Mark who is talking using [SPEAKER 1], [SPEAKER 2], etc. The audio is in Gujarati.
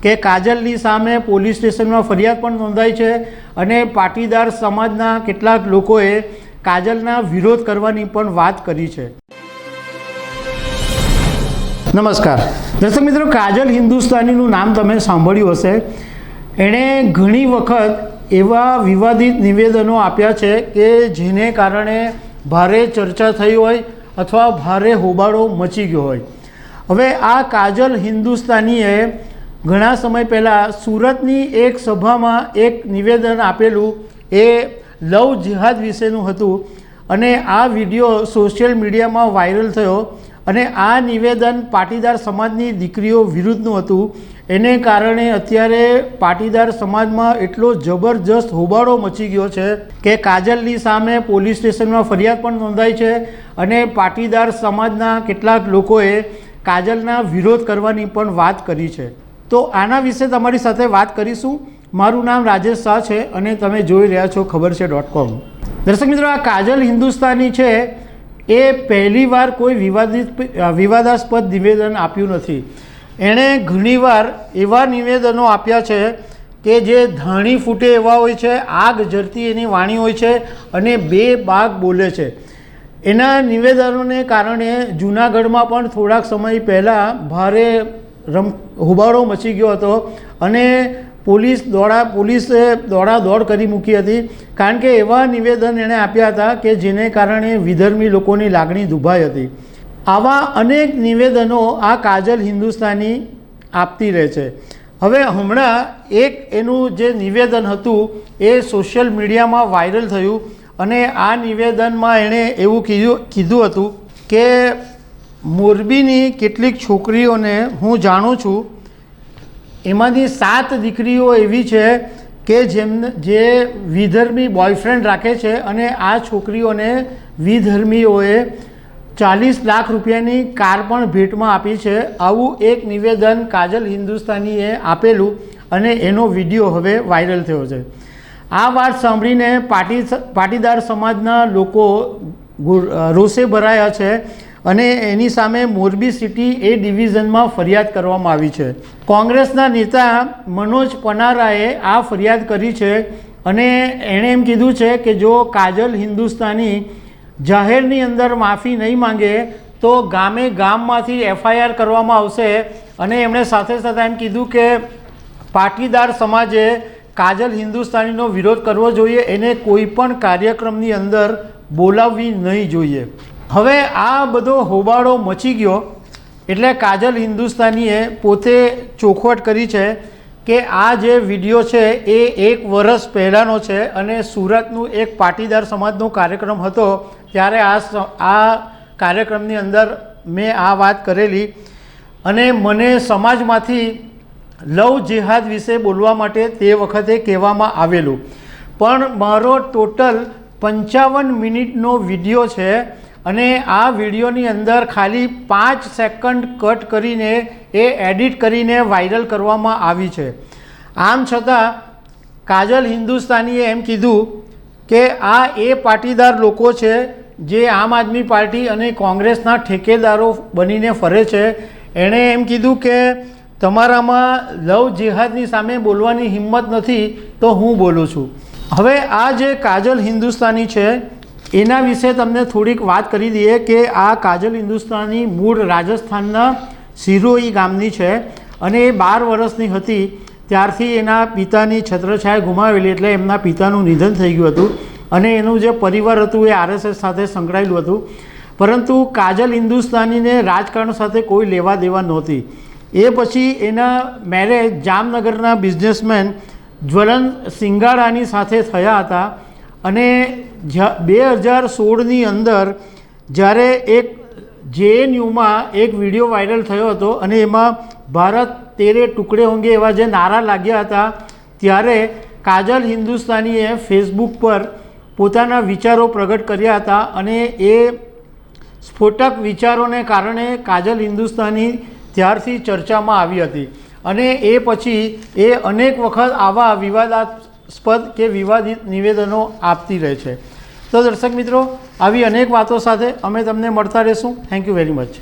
[SPEAKER 1] કે કાજલની સામે પોલીસ સ્ટેશનમાં ફરિયાદ પણ નોંધાઈ છે અને પાટીદાર સમાજના કેટલાક લોકોએ કાજલના વિરોધ કરવાની પણ વાત કરી છે। નમસ્કાર દર્શક મિત્રો, કાજલ હિન્દુસ્તાનીનું નામ તમે સાંભળ્યું હશે। એણે ઘણી વખત એવા વિવાદિત નિવેદનો આપ્યા છે કે જેને કારણે ભારે ચર્ચા થઈ હોય અથવા ભારે હોબાળો મચી ગયો હોય। હવે આ કાજલ હિન્દુસ્તાનીએ ઘણા સમય પહેલાં સુરતની એક સભામાં એક નિવેદન આપેલું, એ લવ જિહાદ વિશેનું હતું અને આ વિડીયો સોશિયલ મીડિયામાં વાયરલ થયો અને આ નિવેદન પાટીદાર સમાજની દીકરીઓ વિરુદ્ધનું હતું। એને કારણે અત્યારે પાટીદાર સમાજમાં એટલો જબરજસ્ત હોબાળો મચી ગયો છે કે કાજલની સામે પોલીસ સ્ટેશનમાં ફરિયાદ પણ નોંધાઈ છે અને પાટીદાર સમાજના કેટલાક લોકોએ કાજલના વિરોધ કરવાની પણ વાત કરી છે। તો આના વિશે તમારી સાથે વાત કરીશું। મારું નામ રાજેશ શાહ છે અને તમે જોઈ રહ્યા છો ખબરછે.com। દર્શક મિત્રો, આ કાજલ હિન્દુસ્તાની છે એ પહેલીવાર કોઈ વિવાદાસ્પદ નિવેદન આપ્યું નથી। એણે ઘણીવાર એવા નિવેદનો આપ્યા છે કે જે ધાણી ફૂટે એવા હોય છે, આગ ઝરતી એની વાણી હોય છે અને બે બાગ બોલે છે। એના નિવેદનોને કારણે જૂનાગઢમાં પણ થોડાક સમય પહેલાં ભારે હોબાળો મચી ગયો હતો અને પોલીસે દોડાદોડ કરી મૂકી હતી, કારણ કે એવા નિવેદન એણે આપ્યા હતા કે જેને કારણે વિધર્મી લોકોની લાગણી દુભાઈ હતી। આવા અનેક નિવેદનો આ કાજલ હિન્દુસ્તાની આપતી રહે છે। હવે હમણાં એક એનું જે નિવેદન હતું એ સોશિયલ મીડિયામાં વાયરલ થયું અને આ નિવેદનમાં એણે એવું કીધું હતું કે મોરબીની કેટલીક છોકરીઓને હું જાણું છું, એમાંથી 7 દીકરીઓ એવી છે કે જે વિધર્મી બોયફ્રેન્ડ રાખે છે અને આ છોકરીઓને વિધર્મીઓએ 40 લાખ રૂપિયાની કાર પણ ભેટમાં આપી છે। આવું એક નિવેદન કાજલ હિન્દુસ્તાનીએ આપેલું અને એનો વિડીયો હવે વાયરલ થયો છે। આ વાત સાંભળીને પાટીદાર સમાજના લોકો રોષે ભરાયા છે અને એની સામે મોરબી સિટી એ ડિવિઝનમાં ફરિયાદ કરવામાં આવી છે। કોંગ્રેસના નેતા મનોજ પનારાએ આ ફરિયાદ કરી છે અને એણે એમ કીધું છે કે જો કાજલ હિન્દુસ્તાની જાહેરની અંદર માફી નહીં માંગે તો ગામમાંથી FIR કરવામાં આવશે અને એમણે સાથે સાથે એમ કીધું કે પાટીદાર સમાજે કાજલ હિન્દુસ્તાનીનો વિરોધ કરવો જોઈએ, એને કોઈ પણ કાર્યક્રમની અંદર બોલાવવી નહીં જોઈએ। હવે આ બધો હોબાળો મચી ગયો એટલે કાજલ હિન્દુસ્તાનીએ પોતે ચોખવટ કરી છે કે આ જે વિડીયો છે એ 1 વર્ષ પહેલાંનો છે અને સુરતનું એક પાટીદાર સમાજનો કાર્યક્રમ હતો ત્યારે આ કાર્યક્રમની અંદર મેં આ વાત કરેલી અને મને સમાજમાંથી લવ જિહાદ વિશે બોલવા માટે તે વખતે કહેવામાં આવેલું, પણ મારો ટોટલ 55 મિનિટનો વિડીયો છે અને આ વિડીયોની અંદર ખાલી 5 સેકન્ડ કટ કરીને એ એડિટ કરીને વાયરલ કરવામાં આવી છે। આમ છતાં કાજલ હિન્દુસ્તાનીએ એમ કીધું કે આ એ પાટીદાર લોકો છે જે આમ આદમી પાર્ટી અને કોંગ્રેસના ઠેકેદારો બનીને ફરે છે। એણે એમ કીધું કે તમારામાં લવ જિહાદની સામે બોલવાની હિંમત નથી તો હું બોલું છું। હવે આ જે કાજલ હિન્દુસ્તાની છે એના વિશે તમને થોડીક વાત કરી દઈએ કે આ કાજલ હિન્દુસ્તાની મૂળ રાજસ્થાનના સિરોહી ગામની છે અને એ 12 વર્ષની હતી ત્યારથી એના પિતાની છત્રછાયા ગુમાવેલી, એટલે એમના પિતાનું નિધન થઈ ગયું હતું અને એનું જે પરિવાર હતું એ RSS સાથે સંકળાયેલું હતું, પરંતુ કાજલ હિન્દુસ્તાનીને રાજકારણ સાથે કોઈ લેવા દેવા નહોતી। એ પછી એના મેરેજ જામનગરના બિઝનેસમેન જ્વલંત સિંગાડાની સાથે થયા હતા અને 2016ની અંદર જ્યારે એક JNUમાં એક વિડીયો વાયરલ થયો હતો અને એમાં ભારત તેરે ટુકડે હોંગે એવા જે નારા લાગ્યા હતા ત્યારે કાજલ હિન્દુસ્તાનીએ ફેસબુક પર પોતાના વિચારો પ્રગટ કર્યા હતા અને એ સ્ફોટક વિચારોને કારણે કાજલ હિન્દુસ્તાની ત્યારથી ચર્ચામાં આવી હતી અને એ પછી એ અનેક વખત આવા વિવાદાસ્પદ કે વિવાદિત નિવેદનો આપતી રહે છે। તો દર્શક મિત્રો, આવી અનેક વાતો સાથે અમે તમને મળતા રહીશું। Thank you very much.